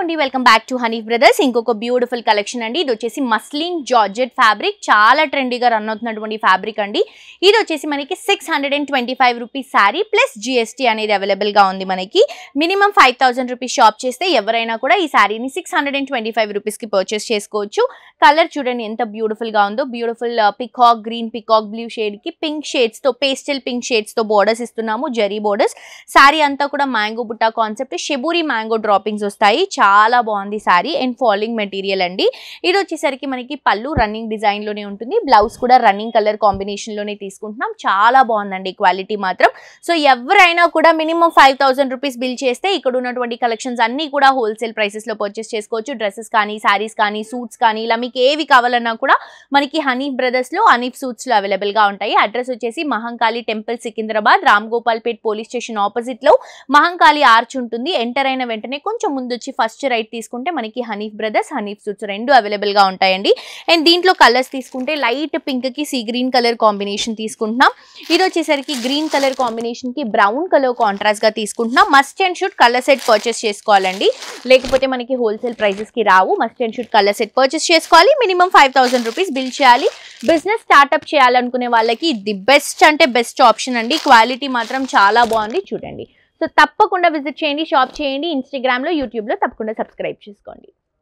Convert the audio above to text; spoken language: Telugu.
అండి welcome back to Hanif brothers. ఇంకొక బ్యూటిఫుల్ కలెక్షన్ అండి. ఇది వచ్చేసి మస్లిన్ జార్జెట్ ఫ్యాబ్రిక్, చాలా ట్రెండీగా రన్ అవుతున్నటువంటి ఫ్యాబ్రిక్ అండి. ఇది వచ్చేసి మనకి 625 రూపీస్ శారీ ప్లస్ జిఎస్టీ అనేది అవైలబుల్ గా ఉంది. మనకి మినిమం 5000 రూపీస్ షాప్ చేస్తే ఎవరైనా కూడా ఈ శారీని 625 రూపీస్ కి పర్చేస్ చేసుకోవచ్చు. కలర్ చూడండి ఎంత బ్యూటిఫుల్ గా ఉందో. Beautiful peacock green, peacock blue shade కి పింక్ షేడ్స్ తో, పేస్టల్ పింక్ షేడ్స్ తో బోర్డర్స్ ఇస్తున్నాము, జరీ బోర్డర్స్. శారీ అంతా కూడా mango Butta concept, shibori mango droppings వస్తాయి. చాలా బాగుంది సారీ అండ్ ఫాలింగ్ మెటీరియల్ అండి. ఇది వచ్చేసరికి మనకి పళ్ళు రన్నింగ్ డిజైన్ లోనే ఉంటుంది. బ్లౌజ్ కూడా రన్నింగ్ కలర్ కాంబినేషన్ లోనే తీసుకుంటున్నాం. చాలా బాగుందండి క్వాలిటీ మాత్రం. సో ఎవరైనా కూడా మినిమం 5000 రూపీస్ బిల్ చేస్తే ఇక్కడ ఉన్నటువంటి కలెక్షన్స్ అన్ని కూడా హోల్సేల్ ప్రైసెస్ లో పర్చేస్ చేసుకోవచ్చు. డ్రెస్సెస్ కానీ, శారీస్ కానీ, సూట్స్ కానీ, ఇలా మీకు ఏవి కావాలన్నా కూడా మనకి హనీఫ్ బ్రదర్స్ లో, హనీఫ్ సూట్స్ లో అవైలబుల్ గా ఉంటాయి. అడ్రస్ వచ్చేసి మహంకాళి టెంపుల్, సికింద్రాబాద్, రామ్ గోపాల్ పేట్ పోలీస్ స్టేషన్ ఆపోజిట్ లో మహంకాళి ఆర్చ్ ఉంటుంది. ఎంటర్ అయిన వెంటనే కొంచెం ముందు వచ్చి ఫస్ట్ రైట్ తీసుకుంటే మనకి హనీఫ్ బ్రదర్స్, హనీఫ్ సూట్స్ రెండు అవైలబుల్ గా ఉంటాయండి. అండ్ దీంట్లో కలర్స్ తీసుకుంటే లైట్ పింక్ కి సీ గ్రీన్ కలర్ కాంబినేషన్ తీసుకుంటున్నాం. ఇది వచ్చేసరికి గ్రీన్ కలర్ కాంబినేషన్ కి బ్రౌన్ కలర్ కాంట్రాస్ట్ గా తీసుకుంటున్నాం. Must and should colour set purchase చేసుకోవాలండి, లేకపోతే మనకి హోల్సేల్ ప్రైసెస్ కి రావు. Must and should colour set purchase చేసుకోవాలి. మినిమం 5000 రూపీస్ బిల్ చేయాలి. బిజినెస్ స్టార్ట్అప్ చేయాలనుకునే వాళ్ళకి ది బెస్ట్ అంటే బెస్ట్ ఆప్షన్ అండి. క్వాలిటీ మాత్రం చాలా బాగుంది చూడండి. సో తప్పకుండా విజిట్ చేయండి, షాప్ చేయండి. ఇన్స్టాగ్రామ్లో, యూట్యూబ్లో తప్పకుండా సబ్స్క్రైబ్ చేసుకోండి.